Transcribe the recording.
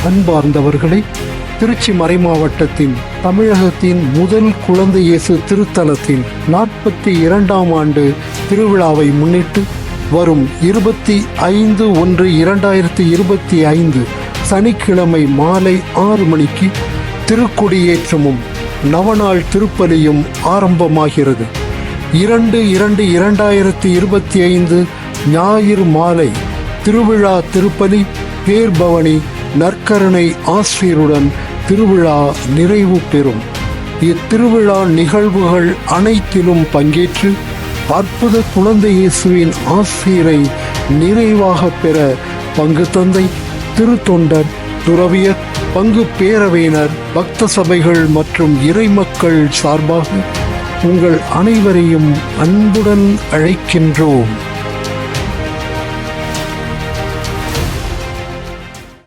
அன்பார்ந்தவர்களே, திருச்சி மறைமாவட்டத்தின் தமிழகத்தின் முதல் குழந்தை இயேசு திருத்தலத்தின் 42ஆம் ஆண்டு திருவிழாவை முன்னிட்டு வரும் 25/1/2025 சனிக்கிழமை மாலை 6 மணிக்கு திருக்கொடியேற்றமும் நவநாள் திருப்பலியும் ஆரம்பமாகிறது. 2/2/2025 ஞாயிறு மாலை திருவிழா திருப்பலி, பேர்பவனி, நற்கருணை ஆசிரியருடன் திருவிழா நிறைவு பெறும். இத்திருவிழா நிகழ்வுகள் அனைத்திலும் பங்கேற்று அற்புத குழந்தை இயேசுவின் ஆசிரை நிறைவாக பெற பங்கு தந்தை, திருத்தொண்டர், துறவியர், பங்கு பேரவையினர், பக்த சபைகள் மற்றும் இறைமக்கள் சார்பாக உங்கள் அனைவரையும் அன்புடன் அழைக்கின்றோம்.